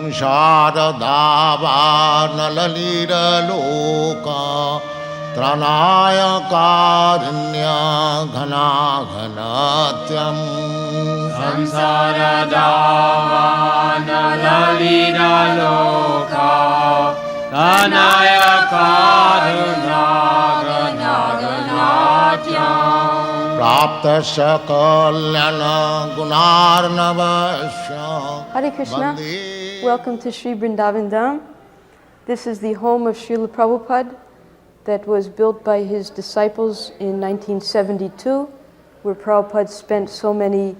संसारदावानललीललोका त्रनाय कारुण्य घनाघनात्यम् संसारदावानललीललोका त्रनाय कारुण्य घनाघनात्यम् प्राप्तस्य कल्याण गुणार्णवस्य. Hare Krishna. Welcome to Sri Vrindavan Dham. This is the home of Srila Prabhupada that was built by his disciples in 1972, where Prabhupada spent so many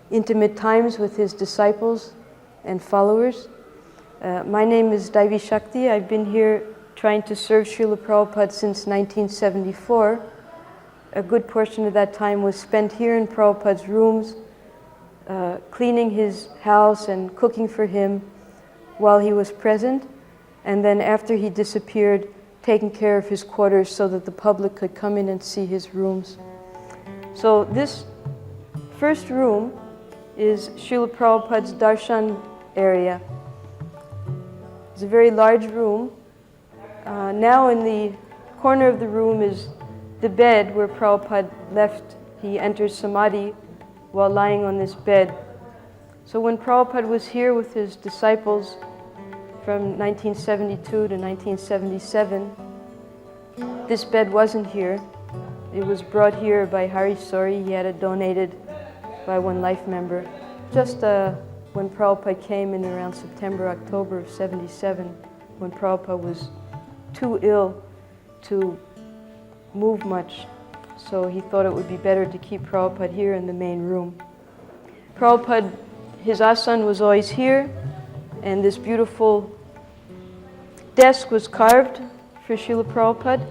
intimate times with his disciples and followers. My name is Daivi Shakti. I've been here trying to serve Srila Prabhupada since 1974. A good portion of that time was spent here in Prabhupada's rooms, cleaning his house and cooking for him while he was present, and then after he disappeared, taking care of his quarters so that the public could come in and see his rooms. So this first room is Srila Prabhupada's darshan area. It's a very large room. Now in the corner of the room is the bed where Prabhupada left. He entered samadhi while lying on this bed. So when Prabhupada was here with his disciples from 1972 to 1977, this bed wasn't here. It was brought here by Hari Sori. He had it donated by one life member. Just when Prabhupada came in around September, October of 77, when Prabhupada was too ill to move much, so he thought it would be better to keep Prabhupada here in the main room. Prabhupada, his asana was always here, and this beautiful desk was carved for Srila Prabhupada.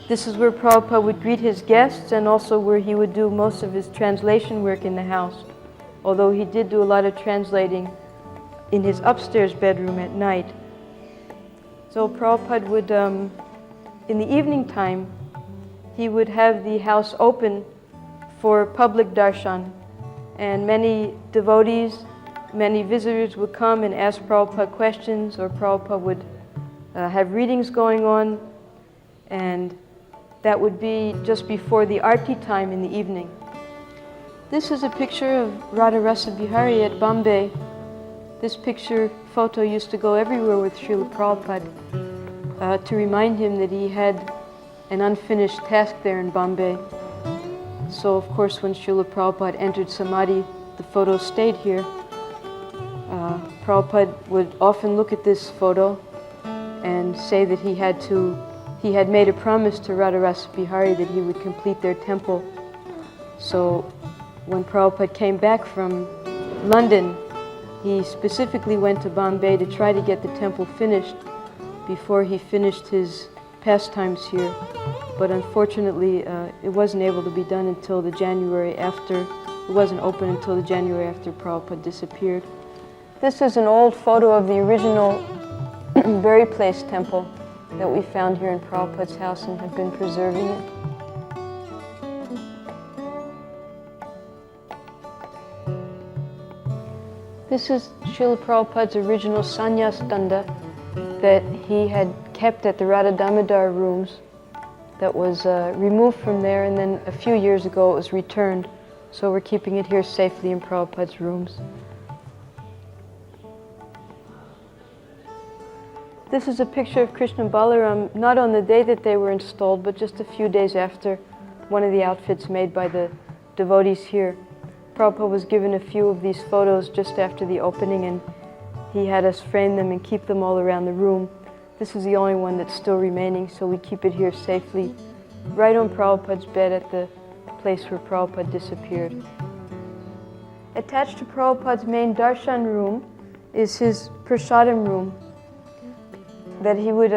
This is where Prabhupada would greet his guests and also where he would do most of his translation work in the house, although he did do a lot of translating in his upstairs bedroom at night. So Prabhupada would, in the evening time, he would have the house open for public darshan, and many devotees, many visitors would come and ask Prabhupada questions, or Prabhupada would have readings going on, and that would be just before the arti time in the evening. This is a picture of Radha Rasa Bihari at Bombay. This photo used to go everywhere with Srila Prabhupada to remind him that he had an unfinished task there in Bombay. So of course when Srila Prabhupada entered samadhi, the photo stayed here. Prabhupada would often look at this photo and say that he had made a promise to Radha Rasa Bihari that he would complete their temple. So when Prabhupada came back from London, he specifically went to Bombay to try to get the temple finished before he finished his pastimes here. But unfortunately, it wasn't able to be done until the January after. It wasn't open until the January after Prabhupada disappeared. This is an old photo of the original Berry Place temple that we found here in Prabhupada's house and have been preserving it. This is Srila Prabhupada's original sannyas danda that he had kept at the Radha Damodar rooms, that was removed from there, and then a few years ago it was returned. So we're keeping it here safely in Prabhupada's rooms. This is a picture of Krishna and Balaram, not on the day that they were installed, but just a few days after, one of the outfits made by the devotees here. Prabhupada was given a few of these photos just after the opening, and he had us frame them and keep them all around the room. This is the only one that's still remaining, so we keep it here safely, right on Prabhupada's bed at the place where Prabhupada disappeared. Attached to Prabhupada's main darshan room is his prasadam room, that he would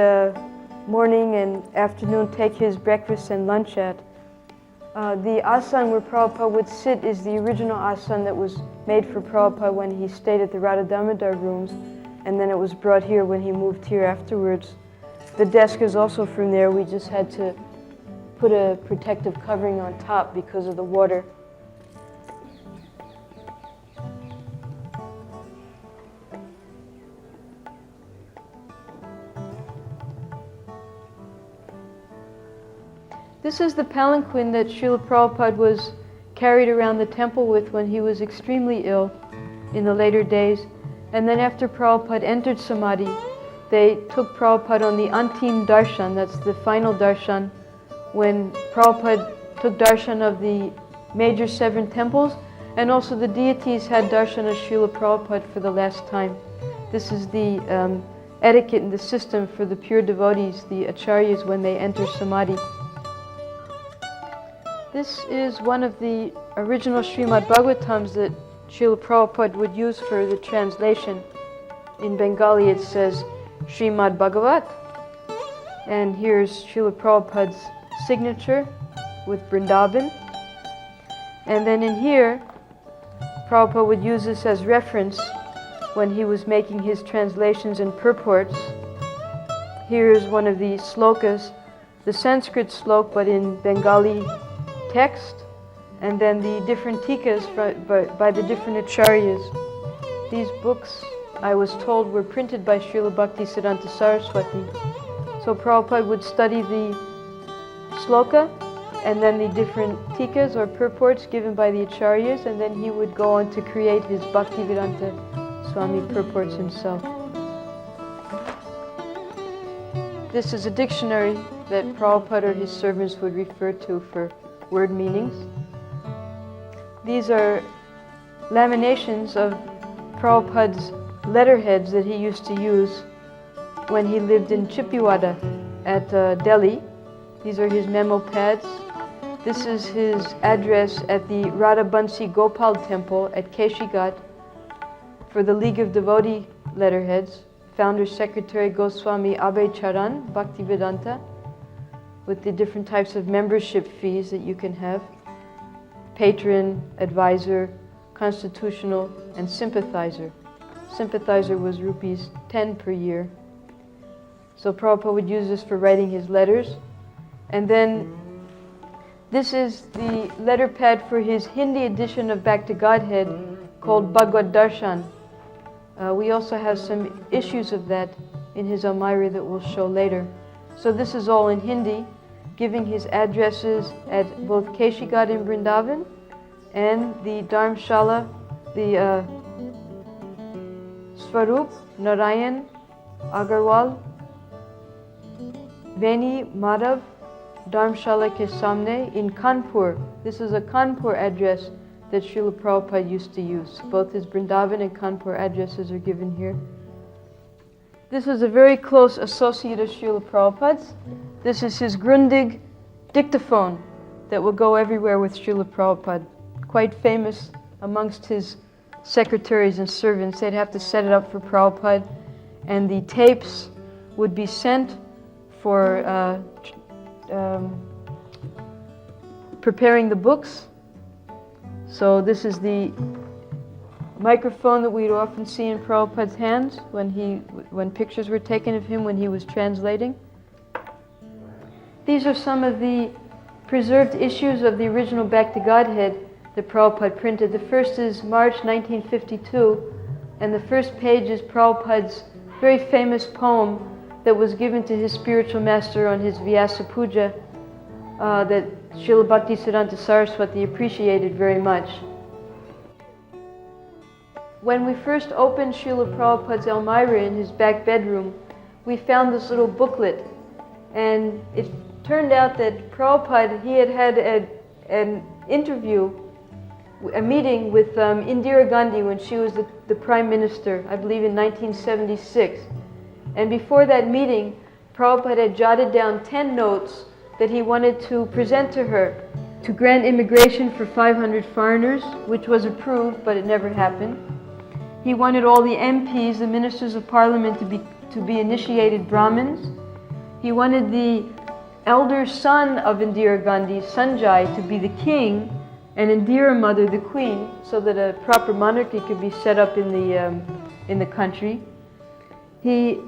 morning and afternoon take his breakfast and lunch at. The asana where Prabhupada would sit is the original asana that was made for Prabhupada when he stayed at the Radha Damodar rooms, and then it was brought here when he moved here afterwards. The desk is also from there. We just had to put a protective covering on top because of the water. This is the palanquin that Srila Prabhupada was carried around the temple with when he was extremely ill in the later days. And then after Prabhupada entered Samadhi, they took Prabhupada on the Antim Darshan, that's the final darshan, when Prabhupada took darshan of the major 7 temples, and also the deities had darshan of Srila Prabhupada for the last time. This is the etiquette and the system for the pure devotees, the acharyas, when they enter Samadhi. This is one of the original Srimad Bhagavatams that Srila Prabhupada would use for the translation. In Bengali it says Srimad Bhagavat, and here's Srila Prabhupada's signature with Vrindavan. And then in here, Prabhupada would use this as reference when he was making his translations and purports. Here's one of the slokas, the Sanskrit slok but in Bengali text, and then the different tikas by the different acharyas. These books, I was told, were printed by Srila Bhaktisiddhanta Saraswati. So Prabhupada would study the sloka and then the different tikas or purports given by the acharyas, and then he would go on to create his Bhaktivedanta Swami purports himself. This is a dictionary that Prabhupada or his servants would refer to for word meanings. These are laminations of Prabhupada's letterheads that he used to use when he lived in Chippiwada at Delhi. These are his memo pads. This is his address at the Radha Bansi Gopal temple at Keshigat for the League of Devotee letterheads. Founder Secretary Goswami Abhay Charan, Bhaktivedanta, with the different types of membership fees that you can have. Patron, advisor, constitutional, and sympathizer. Sympathizer was rupees 10 per year. So Prabhupada would use this for writing his letters. And then this is the letter pad for his Hindi edition of Back to Godhead called Bhagavad Darshan. We also have some issues of that in his Almira that we'll show later. So this is all in Hindi, giving his addresses at both Keshigat in Vrindavan and the Dharmshala, the Swarup, Narayan, Agarwal, Veni, Madhav, Dharmshala ke Samne in Kanpur. This is a Kanpur address that Srila Prabhupada used to use. Both his Vrindavan and Kanpur addresses are given here. This is a very close associate of Srila Prabhupada's. This is his Grundig dictaphone that will go everywhere with Srila Prabhupada. Quite famous amongst his secretaries and servants. They'd have to set it up for Prabhupada, and the tapes would be sent for preparing the books. So this is the microphone that we'd often see in Prabhupada's hands when pictures were taken of him when he was translating. These are some of the preserved issues of the original Back to Godhead that Prabhupada printed. The first is March 1952, and the first page is Prabhupada's very famous poem that was given to his spiritual master on his Vyasa Puja that Srila Bhaktisiddhanta Saraswati appreciated very much. When we first opened Srila Prabhupada's Almira in his back bedroom, we found this little booklet, and it turned out that Prabhupada, he had an interview, a meeting with Indira Gandhi when she was the Prime Minister, I believe in 1976. And before that meeting, Prabhupada had jotted down 10 notes that he wanted to present to her to grant immigration for 500 foreigners, which was approved, but it never happened. He wanted all the MPs, the Ministers of Parliament, to be initiated Brahmins. He wanted the elder son of Indira Gandhi, Sanjay, to be the king, and Indira Mother the queen, so that a proper monarchy could be set up in the country. He